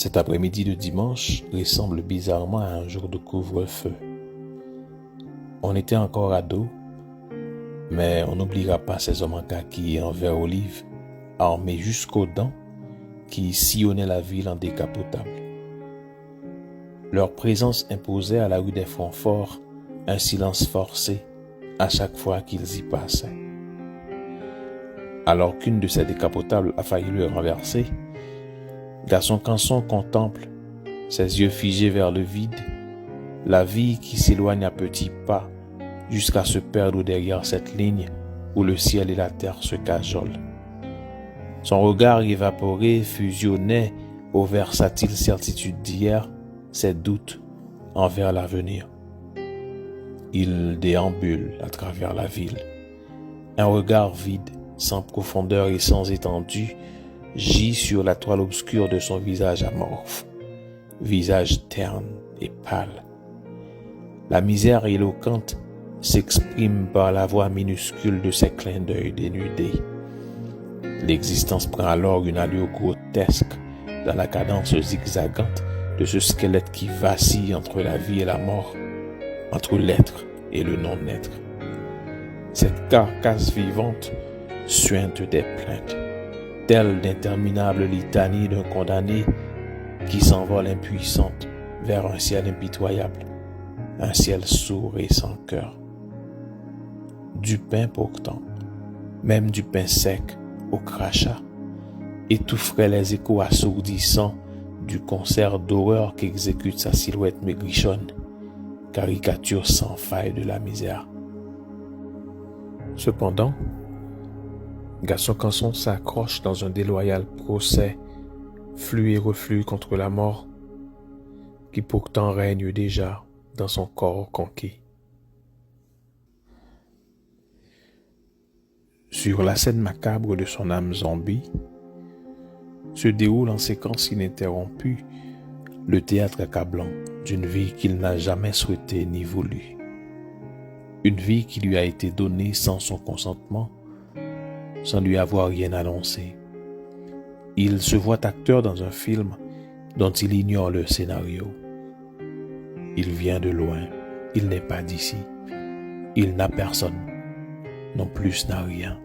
Cet après-midi de dimanche ressemble bizarrement à un jour de couvre-feu. On était encore ados, mais on n'oubliera pas ces hommes en kaki et en vert olive, armés jusqu'aux dents, qui sillonnaient la ville en décapotable. Leur présence imposait à la rue des Francforts un silence forcé à chaque fois qu'ils y passaient. Alors qu'une de ces décapotables a failli le renverser, Gaston Canson contemple, ses yeux figés vers le vide, la vie qui s'éloigne à petits pas jusqu'à se perdre derrière cette ligne où le ciel et la terre se cajolent. Son regard évaporé fusionnait aux versatiles certitudes d'hier, ses doutes envers l'avenir. Il déambule à travers la ville. Un regard vide, sans profondeur et sans étendue, gît sur la toile obscure de son visage amorphe, visage terne et pâle. La misère éloquente s'exprime par la voix minuscule de ses clins d'œil dénudés. L'existence prend alors une allure grotesque dans la cadence zigzagante de ce squelette qui vacille entre la vie et la mort, entre l'être et le non-être. Cette carcasse vivante suinte des plaintes, telle d'interminables litanies d'un condamné qui s'envole impuissante vers un ciel impitoyable, un ciel sourd et sans cœur. Du pain pourtant, même du pain sec au crachat, étoufferait les échos assourdissants du concert d'horreur qu'exécute sa silhouette maigrichonne, caricature sans faille de la misère. Cependant, Gaston Canson s'accroche dans un déloyal procès, flux et reflux contre la mort, qui pourtant règne déjà dans son corps conquis. Sur la scène macabre de son âme zombie, se déroule en séquence ininterrompue le théâtre accablant d'une vie qu'il n'a jamais souhaitée ni voulu. Une vie qui lui a été donnée sans son consentement, sans lui avoir rien annoncé. Il se voit acteur dans un film dont il ignore le scénario. Il vient de loin, il n'est pas d'ici, il n'a personne, non plus n'a rien.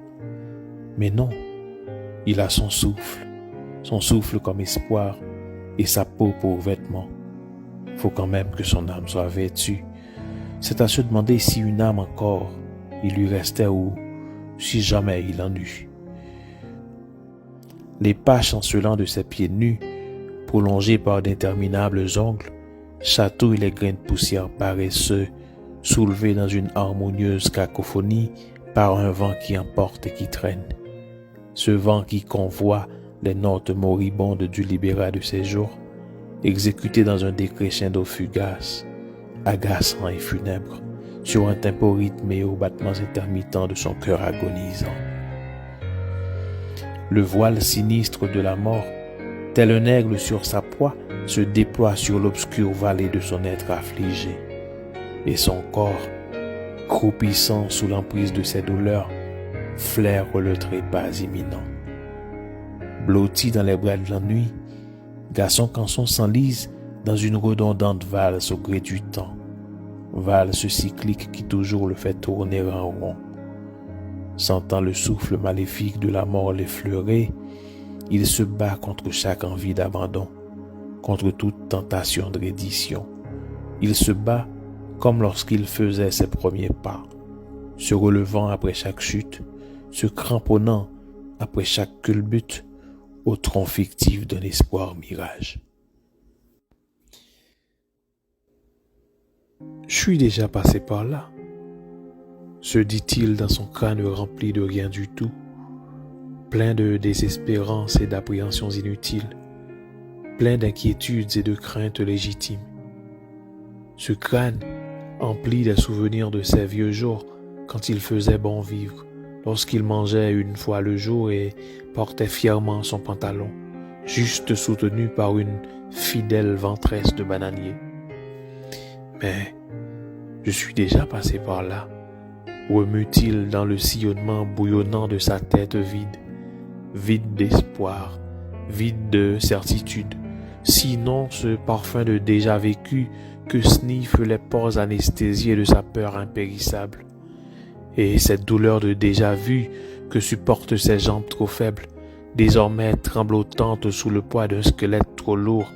Mais non, il a son souffle comme espoir et sa peau pour vêtement. Faut quand même que son âme soit vêtue. C'est à se demander si une âme encore il lui restait ou si jamais il en eut. Les pas chancelants de ses pieds nus, prolongés par d'interminables ongles, chatouillent les grains de poussière paresseux, soulevés dans une harmonieuse cacophonie par un vent qui emporte et qui traîne. Ce vent qui convoie les notes moribondes du libérat de ses jours, exécuté dans un décrescendo fugace, agaçant et funèbre, sur un tempo rythmé aux battements intermittents de son cœur agonisant. Le voile sinistre de la mort, tel un aigle sur sa proie, se déploie sur l'obscure vallée de son être affligé, et son corps, croupissant sous l'emprise de ses douleurs, flaire le trépas imminent. Blotti dans les bras de l'ennui, Gaston Canson s'enlise dans une redondante valse au gré du temps, valse cyclique qui toujours le fait tourner en rond. Sentant le souffle maléfique de la mort l'effleurer, il se bat contre chaque envie d'abandon, contre toute tentation de reddition. Il se bat comme lorsqu'il faisait ses premiers pas, se relevant après chaque chute, se cramponnant après chaque culbute au tronc fictif d'un espoir mirage. Je suis déjà passé par là, se dit-il dans son crâne rempli de rien du tout, plein de désespérance et d'appréhensions inutiles, plein d'inquiétudes et de craintes légitimes. Ce crâne empli des souvenirs de ses vieux jours quand il faisait bon vivre, lorsqu'il mangeait une fois le jour et portait fièrement son pantalon, juste soutenu par une fidèle ventresse de bananier. Mais je suis déjà passé par là, remue-t-il dans le sillonnement bouillonnant de sa tête vide, vide d'espoir, vide de certitude, sinon ce parfum de déjà vécu que sniffent les pores anesthésiés de sa peur impérissable. Et cette douleur de déjà vu que supportent ses jambes trop faibles, désormais tremblotantes sous le poids d'un squelette trop lourd,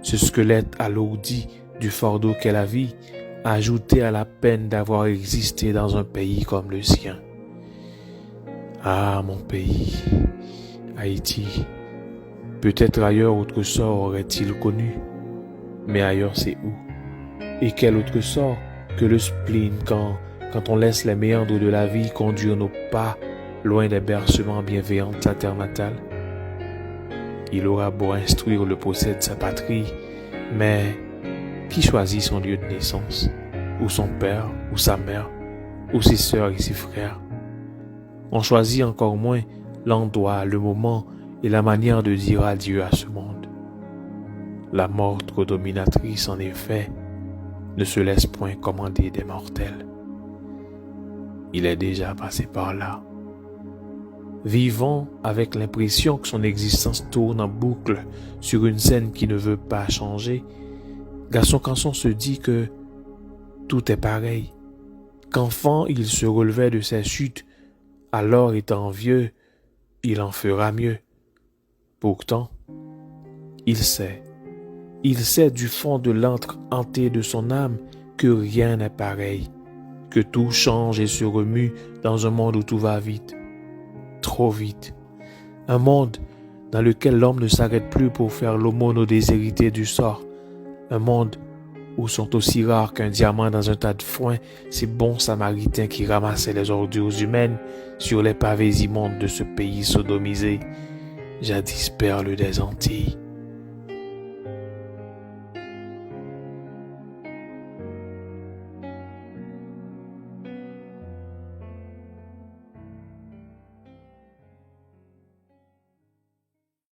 ce squelette alourdi du fardeau qu'est la vie, ajouté à la peine d'avoir existé dans un pays comme le sien. Ah, mon pays, Haïti, peut-être ailleurs autre sort aurait-il connu, mais ailleurs c'est où? Et quel autre sort que le spleen quand on laisse les méandres de la vie conduire nos pas loin des bercements bienveillants de sa terre natale? Il aura beau instruire le procès de sa patrie, mais qui choisit son lieu de naissance, ou son père, ou sa mère, ou ses sœurs et ses frères? On choisit encore moins l'endroit, le moment et la manière de dire adieu à ce monde. La mort trop dominatrice, en effet, ne se laisse point commander des mortels. Il est déjà passé par là. Vivant avec l'impression que son existence tourne en boucle sur une scène qui ne veut pas changer, Gaston Canson se dit que tout est pareil, qu'enfant il se relevait de ses chutes, alors étant vieux, il en fera mieux. Pourtant, il sait du fond de l'antre hanté de son âme que rien n'est pareil, que tout change et se remue dans un monde où tout va vite, trop vite. Un monde dans lequel l'homme ne s'arrête plus pour faire l'aumône aux déshérités du sort. Un monde où sont aussi rares qu'un diamant dans un tas de foin ces bons samaritains qui ramassaient les ordures humaines sur les pavés immondes de ce pays sodomisé, jadis perle des Antilles.